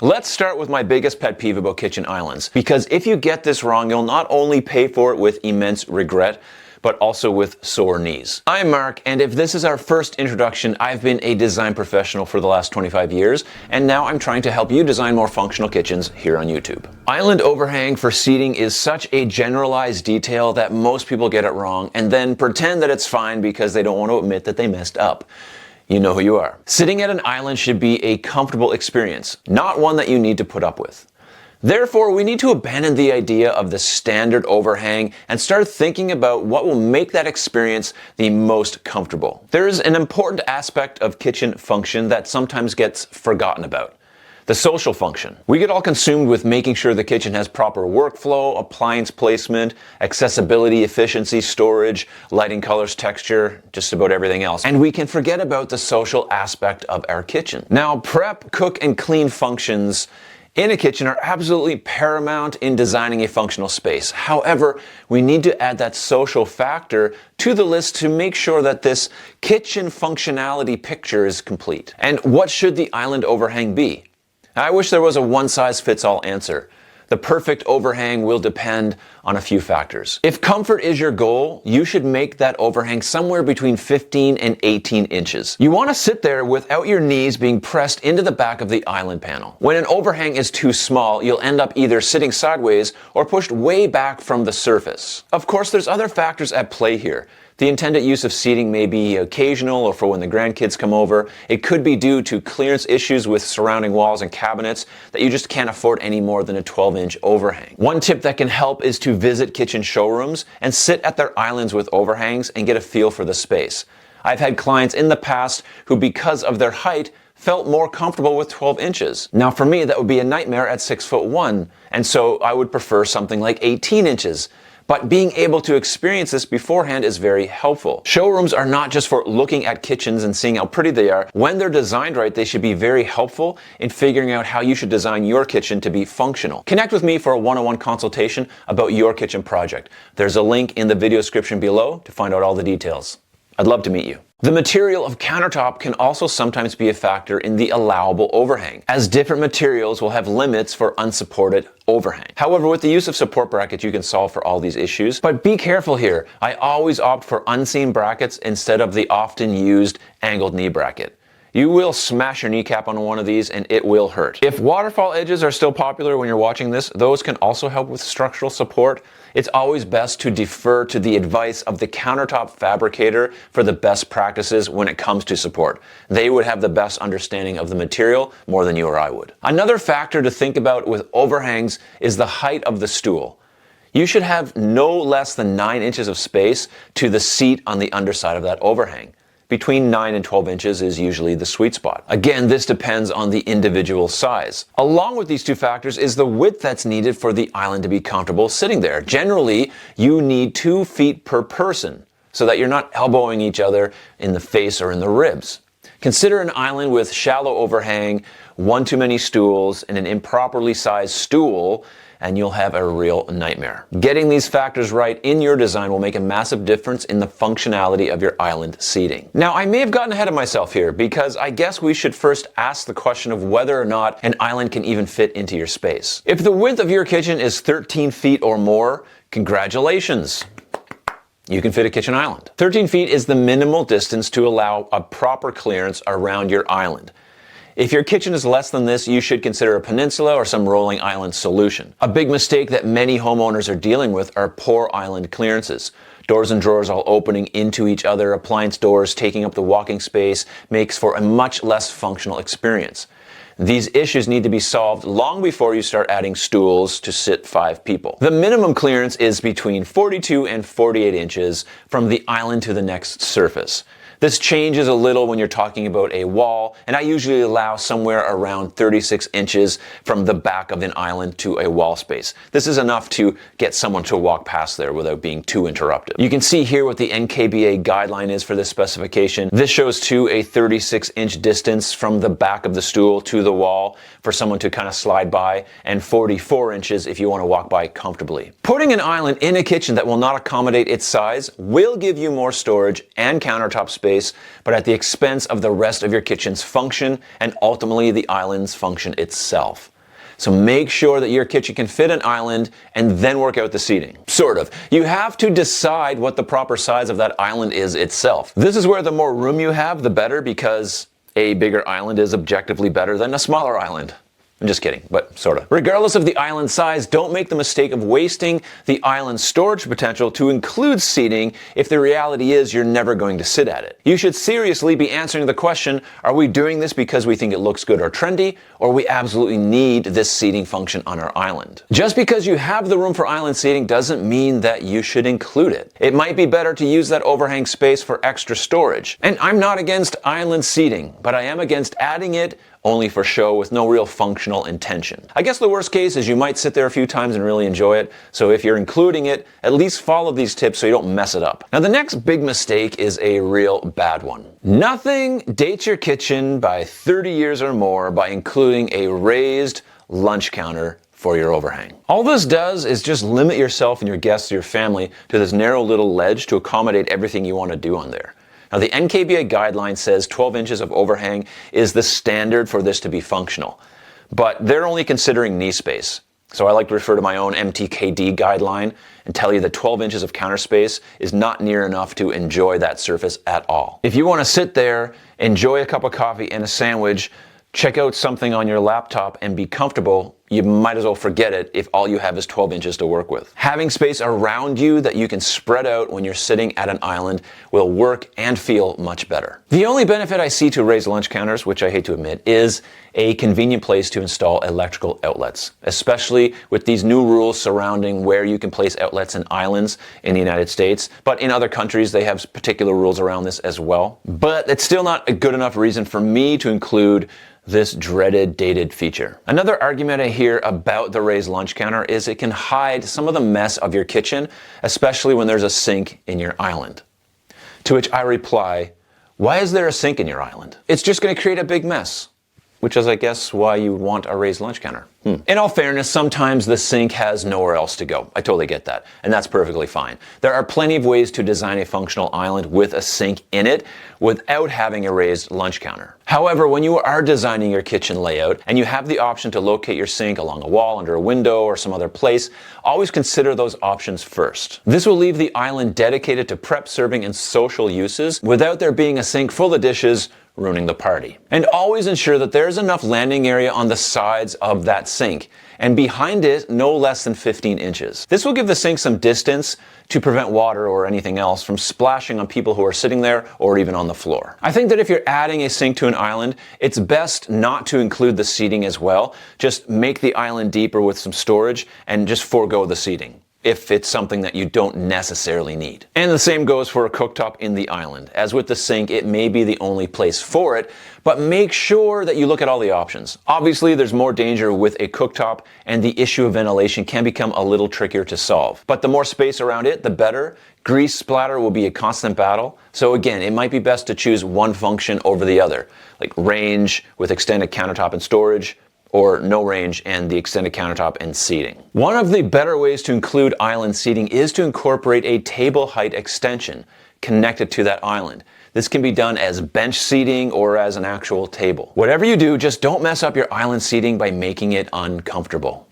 Let's start with my biggest pet peeve about kitchen islands, because if you get this wrong, you'll not only pay for it with immense regret, but also with sore knees. I'm Mark, and if this is our first introduction, I've been a design professional for the last 25 years, and now I'm trying to help you design more functional kitchens here on YouTube. Island overhang for seating is such a generalized detail that most people get it wrong, and then pretend that it's fine because they don't want to admit that they messed up. You know who you are. Sitting at an island should be a comfortable experience, not one that you need to put up with. Therefore, we need to abandon the idea of the standard overhang and start thinking about what will make that experience the most comfortable. There is an important aspect of kitchen function that sometimes gets forgotten about. The social function. We get all consumed with making sure the kitchen has proper workflow, appliance placement, accessibility, efficiency, storage, lighting, colors, texture, just about everything else. And we can forget about the social aspect of our kitchen. Now, prep, cook, and clean functions in a kitchen are absolutely paramount in designing a functional space. However, we need to add that social factor to the list to make sure that this kitchen functionality picture is complete. And what should the island overhang be? I wish there was a one-size-fits-all answer. The perfect overhang will depend on a few factors. If comfort is your goal, you should make that overhang somewhere between 15 and 18 inches. You want to sit there without your knees being pressed into the back of the island panel. When an overhang is too small, you'll end up either sitting sideways or pushed way back from the surface. Of course, there's other factors at play here. The intended use of seating may be occasional or for when the grandkids come over. It could be due to clearance issues with surrounding walls and cabinets that you just can't afford any more than a 12-inch overhang. One tip that can help is to visit kitchen showrooms and sit at their islands with overhangs and get a feel for the space. I've had clients in the past who, because of their height, felt more comfortable with 12 inches. Now for me, that would be a nightmare at 6'1", and so I would prefer something like 18 inches. But being able to experience this beforehand is very helpful. Showrooms are not just for looking at kitchens and seeing how pretty they are. When they're designed right, they should be very helpful in figuring out how you should design your kitchen to be functional. Connect with me for a one-on-one consultation about your kitchen project. There's a link in the video description below to find out all the details. I'd love to meet you. The material of countertop can also sometimes be a factor in the allowable overhang, as different materials will have limits for unsupported overhang. However, with the use of support brackets, you can solve for all these issues. But be careful here. I always opt for unseen brackets instead of the often used angled knee bracket. You will smash your kneecap on one of these and it will hurt. If waterfall edges are still popular when you're watching this, those can also help with structural support. It's always best to defer to the advice of the countertop fabricator for the best practices when it comes to support. They would have the best understanding of the material more than you or I would. Another factor to think about with overhangs is the height of the stool. You should have no less than 9 inches of space to the seat on the underside of that overhang. Between 9 and 12 inches is usually the sweet spot. Again, this depends on the individual size. Along with these two factors is the width that's needed for the island to be comfortable sitting there. Generally, you need 2 feet per person so that you're not elbowing each other in the face or in the ribs. Consider an island with shallow overhang, one too many stools, and an improperly sized stool, and you'll have a real nightmare. Getting these factors right in your design will make a massive difference in the functionality of your island seating. Now, I may have gotten ahead of myself here because I guess we should first ask the question of whether or not an island can even fit into your space. If the width of your kitchen is 13 feet or more, congratulations. You can fit a kitchen island. 13 feet is the minimal distance to allow a proper clearance around your island. If your kitchen is less than this, you should consider a peninsula or some rolling island solution. A big mistake that many homeowners are dealing with are poor island clearances. Doors and drawers all opening into each other, appliance doors taking up the walking space makes for a much less functional experience. These issues need to be solved long before you start adding stools to sit 5 people. The minimum clearance is between 42 and 48 inches from the island to the next surface. This changes a little when you're talking about a wall, and I usually allow somewhere around 36 inches from the back of an island to a wall space. This is enough to get someone to walk past there without being too interruptive. You can see here what the NKBA guideline is for this specification. This shows to a 36-inch distance from the back of the stool to the wall for someone to kind of slide by, and 44 inches if you want to walk by comfortably. Putting an island in a kitchen that will not accommodate its size will give you more storage and countertop space space, but at the expense of the rest of your kitchen's function and ultimately the island's function itself. So make sure that your kitchen can fit an island and then work out the seating. Sort of. You have to decide what the proper size of that island is itself. This is where the more room you have, the better, because a bigger island is objectively better than a smaller island. I'm just kidding, but sort of. Regardless of the island size, don't make the mistake of wasting the island's storage potential to include seating if the reality is you're never going to sit at it. You should seriously be answering the question, are we doing this because we think it looks good or trendy, or we absolutely need this seating function on our island? Just because you have the room for island seating doesn't mean that you should include it. It might be better to use that overhang space for extra storage. And I'm not against island seating, but I am against adding it only for show with no real functional intention. I guess the worst case is you might sit there a few times and really enjoy it, so if you're including it, at least follow these tips so you don't mess it up. Now the next big mistake is a real bad one. Nothing dates your kitchen by 30 years or more by including a raised lunch counter for your overhang. All this does is just limit yourself and your guests or your family to this narrow little ledge to accommodate everything you want to do on there. Now the NKBA guideline says 12 inches of overhang is the standard for this to be functional, but they're only considering knee space. So I like to refer to my own MTKD guideline and tell you that 12 inches of counter space is not near enough to enjoy that surface at all. If you want to sit there, enjoy a cup of coffee and a sandwich, check out something on your laptop and be comfortable, you might as well forget it if all you have is 12 inches to work with. Having space around you that you can spread out when you're sitting at an island will work and feel much better. The only benefit I see to raised lunch counters, which I hate to admit, is a convenient place to install electrical outlets, especially with these new rules surrounding where you can place outlets in islands in the United States. But in other countries, they have particular rules around this as well. But it's still not a good enough reason for me to include this dreaded dated feature. Another argument I hear about the raised lunch counter is it can hide some of the mess of your kitchen, especially when there's a sink in your island. To which I reply, why is there a sink in your island? It's just going to create a big mess, which is, I guess, why you want a raised lunch counter. In all fairness, sometimes the sink has nowhere else to go. I totally get that, and that's perfectly fine. There are plenty of ways to design a functional island with a sink in it without having a raised lunch counter. However, when you are designing your kitchen layout and you have the option to locate your sink along a wall, under a window, or some other place, always consider those options first. This will leave the island dedicated to prep, serving, and social uses without there being a sink full of dishes ruining the party. And always ensure that there's enough landing area on the sides of that sink, and behind it no less than 15 inches. This will give the sink some distance to prevent water or anything else from splashing on people who are sitting there or even on the floor. I think that if you're adding a sink to an island, it's best not to include the seating as well. Just make the island deeper with some storage and just forego the seating if it's something that you don't necessarily need. And the same goes for a cooktop in the island. As with the sink, it may be the only place for it, but make sure that you look at all the options. Obviously, there's more danger with a cooktop, and the issue of ventilation can become a little trickier to solve. But the more space around it, the better. Grease splatter will be a constant battle. So again, it might be best to choose one function over the other, like range with extended countertop and storage, or no range and the extended countertop and seating. One of the better ways to include island seating is to incorporate a table height extension connected to that island. This can be done as bench seating or as an actual table. Whatever you do, just don't mess up your island seating by making it uncomfortable.